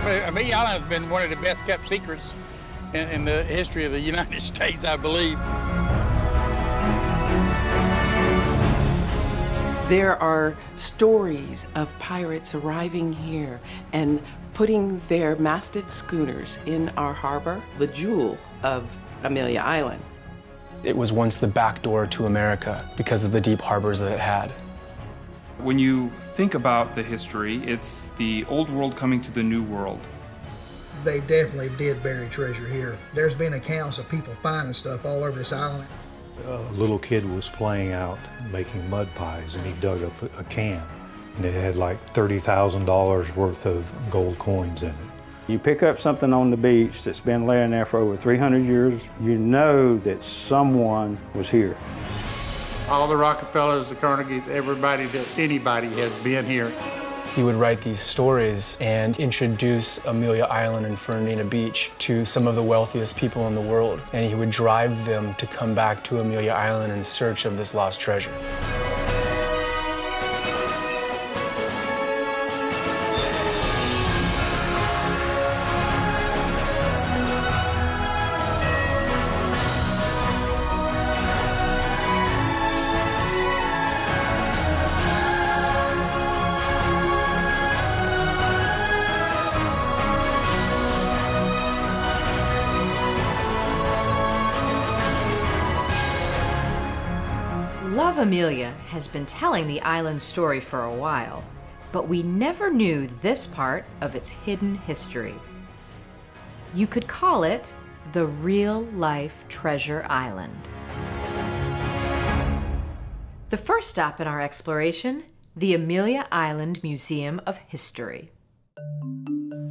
Amelia Island has been one of the best kept secrets in the history of the United States, I believe. There are stories of pirates arriving here and putting their masted schooners in our harbor, the jewel of Amelia Island. It was once the back door to America because of the deep harbors that it had. When you think about the history, it's the old world coming to the new world. They definitely did bury treasure here. There's been accounts of people finding stuff all over this island. A little kid was playing out making mud pies, and he dug up a can, and it had like $30,000 worth of gold coins in it. You pick up something on the beach that's been laying there for over 300 years, you know that someone was here. All the Rockefellers, the Carnegies, anybody has been here. He would write these stories and introduce Amelia Island and Fernandina Beach to some of the wealthiest people in the world. And he would drive them to come back to Amelia Island in search of this lost treasure. Love Amelia has been telling the island's story for a while, but we never knew this part of its hidden history. You could call it the real-life treasure island. The first stop in our exploration, the Amelia Island Museum of History.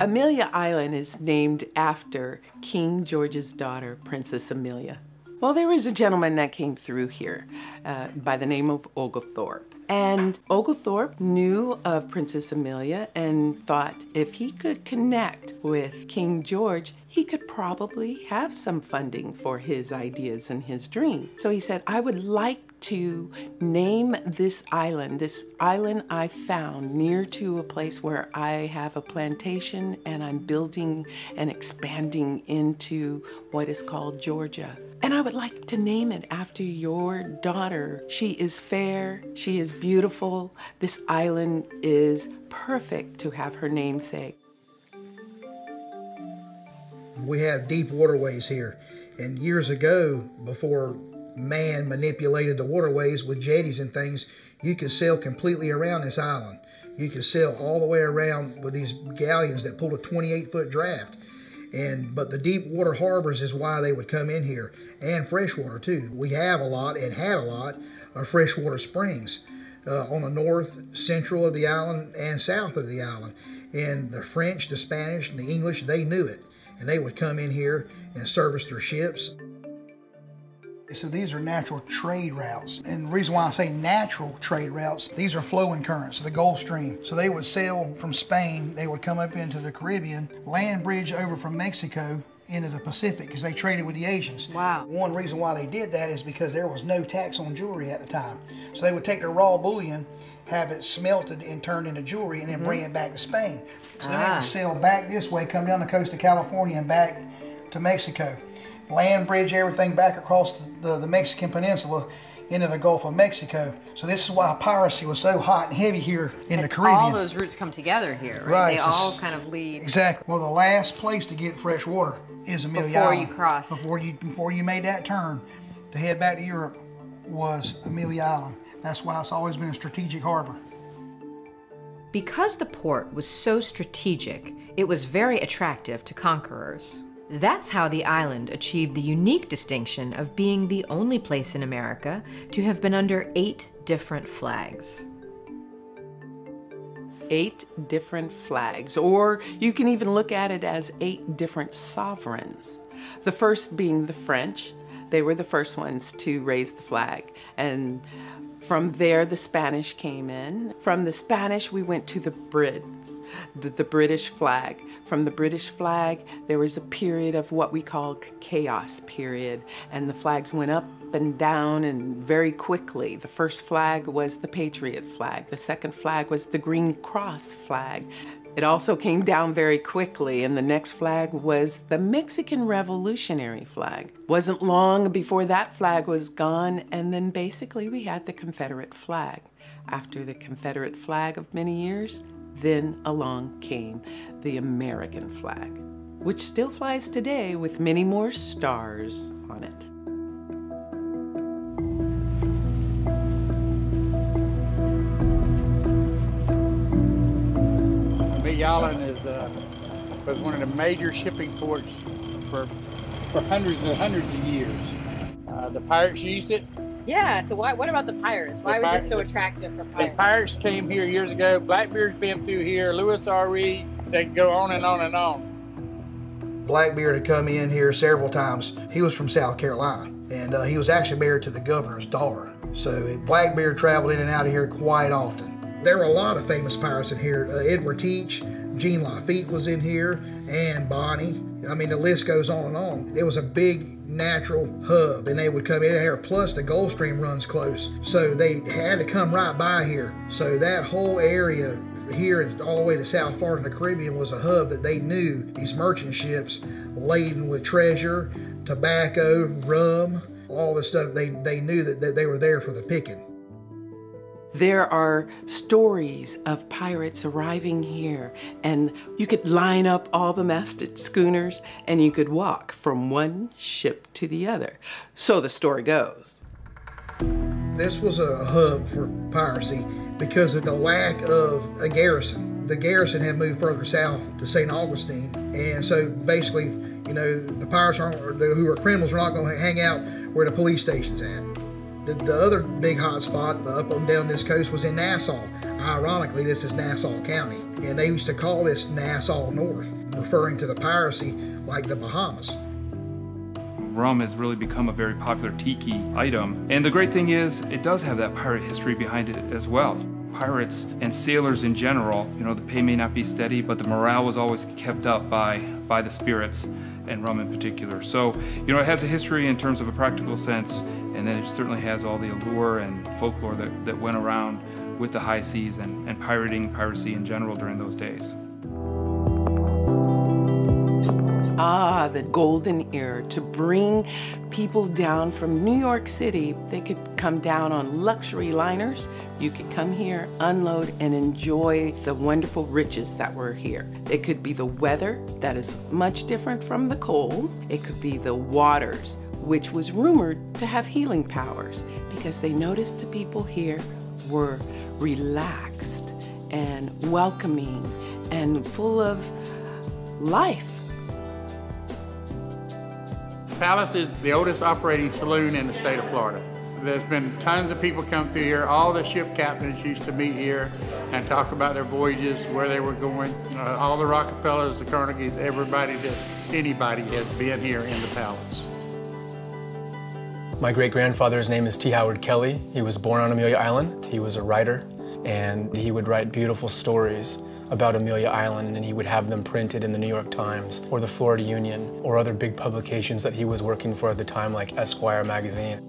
Amelia Island is named after King George's daughter, Princess Amelia. Well, there was a gentleman that came through here by the name of Oglethorpe. And Oglethorpe knew of Princess Amelia and thought if he could connect with King George, he could probably have some funding for his ideas and his dream. So he said, I would like to name this island I found near to a place where I have a plantation and I'm building and expanding into what is called Georgia. And I would like to name it after your daughter. She is fair, she is beautiful. This island is perfect to have her namesake. We have deep waterways here. And years ago, before man manipulated the waterways with jetties and things, you could sail completely around this island. You could sail all the way around with these galleons that pulled a 28-foot draft. But the deep water harbors is why they would come in here, and freshwater too. We have a lot and had a lot of freshwater springs on the north, central of the island and south of the island. And the French, the Spanish, and the English, they knew it. And they would come in here and service their ships. So these are natural trade routes. And the reason why I say natural trade routes, these are flowing currents, the Gulf Stream. So they would sail from Spain, they would come up into the Caribbean, land bridge over from Mexico into the Pacific because they traded with the Asians. Wow. One reason why they did that is because there was no tax on jewelry at the time. So they would take their raw bullion, have it smelted and turned into jewelry, and then bring it back to Spain. So then they would sail back this way, come down the coast of California and back to Mexico. Land bridge everything back across the Mexican peninsula into the Gulf of Mexico. So this is why piracy was so hot and heavy here in the Caribbean. All those routes come together here, right? They all kind of lead. Exactly. Well, the last place to get fresh water is Amelia Island. Island. Before you cross. Before you made that turn to head back to Europe was Amelia Island. That's why it's always been a strategic harbor. Because the port was so strategic, it was very attractive to conquerors. That's how the island achieved the unique distinction of being the only place in America to have been under 8 different flags. 8 different flags, or you can even look at it as 8 different sovereigns. The first being the French. They were the first ones to raise the flag, and from there the Spanish came in. From the Spanish we went to the Brits, the British flag. From the British flag there was a period of what we call chaos period, and the flags went up and down and very quickly. The first flag was the Patriot flag. The second flag was the Green Cross flag. It also came down very quickly, and the next flag was the Mexican Revolutionary flag. Wasn't long before that flag was gone, and then basically we had the Confederate flag. After the Confederate flag of many years, then along came the American flag, which still flies today with many more stars on it. Amelia Island was one of the major shipping ports for hundreds and hundreds of years. The pirates used it. Yeah, so what about the pirates? Why was it so attractive for pirates? The pirates came here years ago. Blackbeard's been through here. Lewis R. Reed. They go on and on and on. Blackbeard had come in here several times. He was from South Carolina, and he was actually married to the governor's daughter. So Blackbeard traveled in and out of here quite often. There were a lot of famous pirates in here. Edward Teach, Jean Lafitte was in here, and Bonnie. I mean, the list goes on and on. It was a big natural hub, and they would come in here. Plus, the Gulf Stream runs close, so they had to come right by here. So that whole area here and all the way to South Florida and the Caribbean was a hub that they knew these merchant ships laden with treasure, tobacco, rum, all this stuff. They knew that they were there for the picking. There are stories of pirates arriving here, and you could line up all the masted schooners and you could walk from one ship to the other. So the story goes. This was a hub for piracy because of the lack of a garrison. The garrison had moved further south to St. Augustine, and so basically, you know, the pirates who are criminals are not going to hang out where the police station's at. The other big hot spot up and down this coast was in Nassau. Ironically, this is Nassau County, and they used to call this Nassau North, referring to the piracy like the Bahamas. Rum has really become a very popular tiki item, and the great thing is it does have that pirate history behind it as well. Pirates and sailors in general, you know, the pay may not be steady, but the morale was always kept up by the spirits, and rum in particular. So, you know, it has a history in terms of a practical sense, and then it certainly has all the allure and folklore that went around with the high seas and piracy in general during those days. Ah, the golden era to bring people down from New York City. They could come down on luxury liners. You could come here, unload, and enjoy the wonderful riches that were here. It could be the weather that is much different from the cold. It could be the waters, which was rumored to have healing powers because they noticed the people here were relaxed and welcoming and full of life. Palace is the oldest operating saloon in the state of Florida. There's been tons of people come through here. All the ship captains used to meet here and talk about their voyages, where they were going. All the Rockefellers, the Carnegies, anybody has been here in the Palace. My great-grandfather's name is T. Howard Kelly. He was born on Amelia Island. He was a writer, and he would write beautiful stories about Amelia Island, and he would have them printed in the New York Times or the Florida Union or other big publications that he was working for at the time, like Esquire magazine.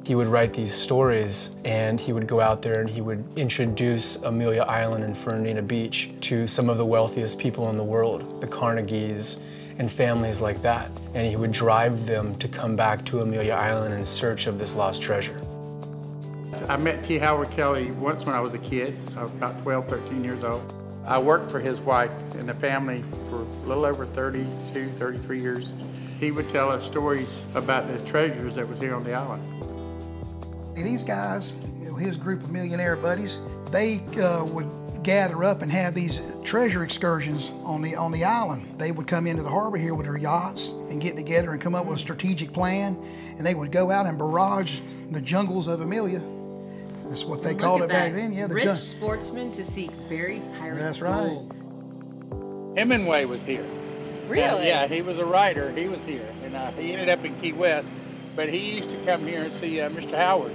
He would write these stories, and he would go out there and he would introduce Amelia Island and Fernandina Beach to some of the wealthiest people in the world, the Carnegies and families like that. And he would drive them to come back to Amelia Island in search of this lost treasure. I met T. Howard Kelly once when I was a kid. I was about 12, 13 years old. I worked for his wife and the family for a little over 32, 33 years. He would tell us stories about the treasures that was here on the island. These guys, his group of millionaire buddies, they would gather up and have these treasure excursions on the island. They would come into the harbor here with their yachts and get together and come up with a strategic plan, and they would go out and barrage the jungles of Amelia. That's what they called it back then. Yeah, the rich sportsmen to seek buried pirates' gold. Hemingway was here. Really? Yeah, he was a writer. He was here, and he ended up in Key West. But he used to come here and see Mr. Howard.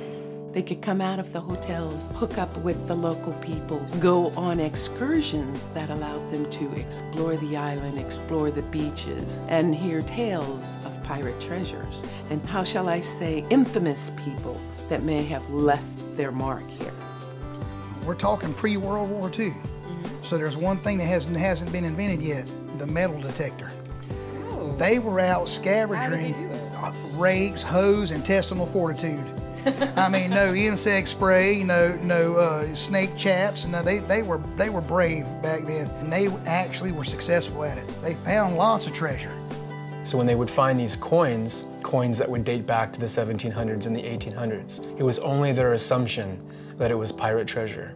They could come out of the hotels, hook up with the local people, go on excursions that allowed them to explore the island, explore the beaches, and hear tales of pirate treasures. And how shall I say, infamous people that may have left their mark here. We're talking pre-World War II. So there's one thing that hasn't been invented yet, the metal detector. Oh. They were out scavenging rakes, hoes, intestinal fortitude. I mean, no insect spray, no snake chaps. No, they were brave back then, and they actually were successful at it. They found lots of treasure. So when they would find these coins that would date back to the 1700s and the 1800s, it was only their assumption that it was pirate treasure.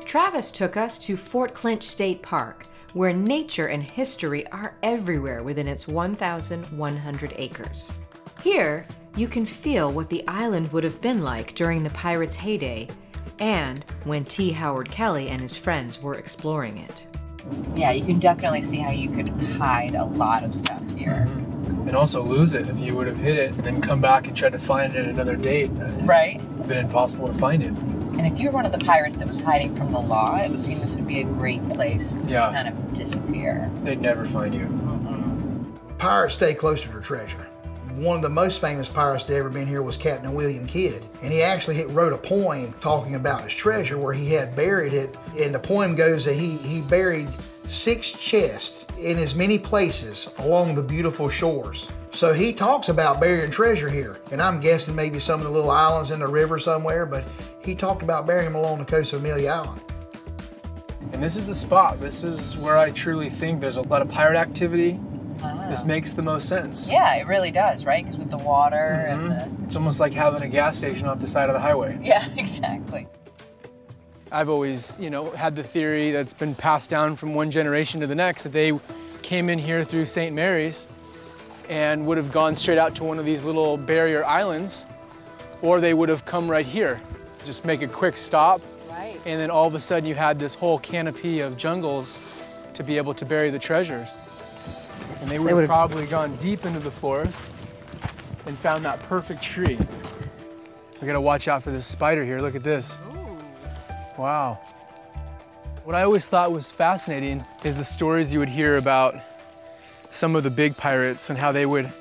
Travis took us to Fort Clinch State Park, where nature and history are everywhere within its 1,100 acres. Here, you can feel what the island would have been like during the pirates' heyday and when T. Howard Kelly and his friends were exploring it. Yeah, you can definitely see how you could hide a lot of stuff here. And also lose it if you would have hit it and then come back and try to find it at another date. Right. It would have been impossible to find it. And if you're one of the pirates that was hiding from the law, it would seem this would be a great place to just kind of disappear. They'd never find you. Pirates stay close to their treasure. One of the most famous pirates to ever been here was Captain William Kidd. And he actually wrote a poem talking about his treasure where he had buried it. And the poem goes that he buried 6 chests in as many places along the beautiful shores. So he talks about burying treasure here. And I'm guessing maybe some of the little islands in the river somewhere, but he talked about burying them along the coast of Amelia Island. And this is the spot. This is where I truly think there's a lot of pirate activity. This makes the most sense. Yeah, it really does, right? Because with the water and the... It's almost like having a gas station off the side of the highway. Yeah, exactly. I've always, had the theory that's been passed down from one generation to the next that they came in here through St. Mary's and would have gone straight out to one of these little barrier islands, or they would have come right here, just make a quick stop, and then all of a sudden you had this whole canopy of jungles to be able to bury the treasures. And they would have probably gone deep into the forest and found that perfect tree. We gotta watch out for this spider here. Look at this. Wow. What I always thought was fascinating is the stories you would hear about some of the big pirates and how they would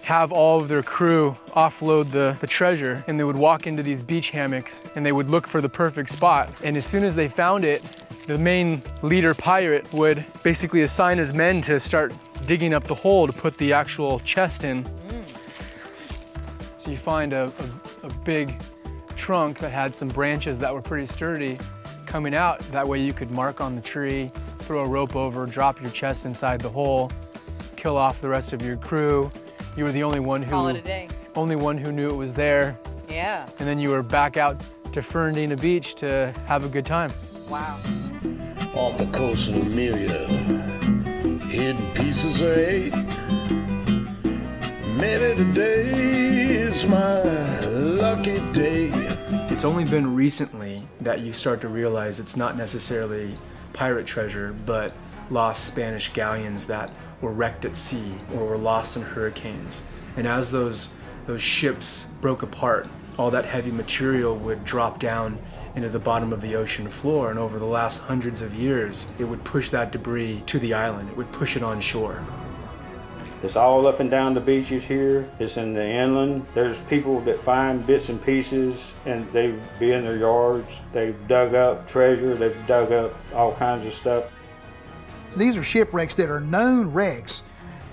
have all of their crew offload the treasure, and they would walk into these beach hammocks and they would look for the perfect spot. And as soon as they found it, the main leader pirate would basically assign his men to start digging up the hole to put the actual chest in. So you find a big trunk that had some branches that were pretty sturdy coming out. That way you could mark on the tree, throw a rope over, drop your chest inside the hole, kill off the rest of your crew. You were the only one who knew it was there. Yeah. And then you were back out to Fernandina Beach to have a good time. Wow. Off the coast of Amelia, hidden pieces of 8. Maybe today is my lucky day. It's only been recently that you start to realize it's not necessarily pirate treasure, but lost Spanish galleons that were wrecked at sea or were lost in hurricanes. And as those ships broke apart, all that heavy material would drop down into the bottom of the ocean floor, and over the last hundreds of years, it would push that debris to the island. It would push it on shore. It's all up and down the beaches here. It's in the inland. There's people that find bits and pieces, and they be in their yards. They've dug up treasure. They've dug up all kinds of stuff. These are shipwrecks that are known wrecks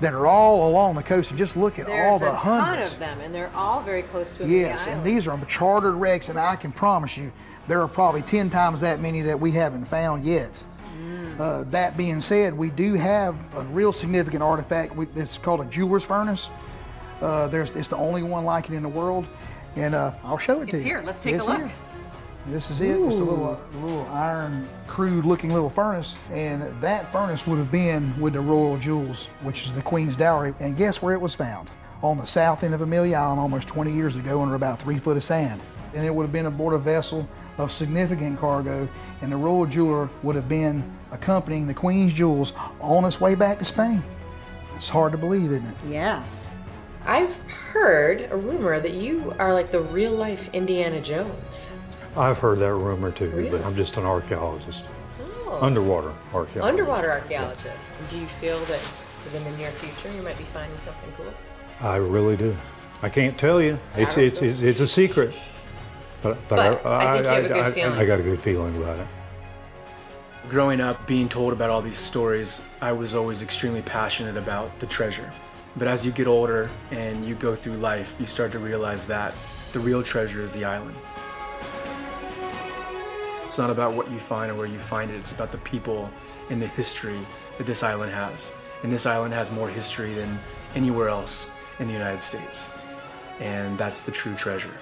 that are all along the coast. And just look at all the hundreds. There's a ton of them, and they're all very close to Amelia Yes, Island. and these are chartered wrecks, and I can promise you there are probably 10 times that many that we haven't found yet. That being said, we do have a real significant artifact. It's called a jeweler's furnace. It's the only one like it in the world, and I'll show it to you. It's here. Let's take a look. Here. This is it. It's a little iron, crude-looking little furnace, and that furnace would have been with the royal jewels, which is the Queen's dowry. And guess where it was found? On the south end of Amelia Island, almost 20 years ago, under about 3 foot of sand. And it would have been aboard a vessel of significant cargo, and the royal jeweler would have been accompanying the Queen's jewels on its way back to Spain. It's hard to believe, isn't it? Yes. I've heard a rumor that you are like the real-life Indiana Jones. I've heard that rumor too, Really? but I'm just an archaeologist. Oh. Underwater archaeologist. Underwater archaeologist. Yeah. Do you feel that within the near future you might be finding something cool? I really do. I can't tell you. It's a secret. But I think you have a good feeling. I got a good feeling about it. Growing up, being told about all these stories, I was always extremely passionate about the treasure. But as you get older and you go through life, you start to realize that the real treasure is the island. It's not about what you find or where you find it, it's about the people and the history that this island has. And this island has more history than anywhere else in the United States. And that's the true treasure.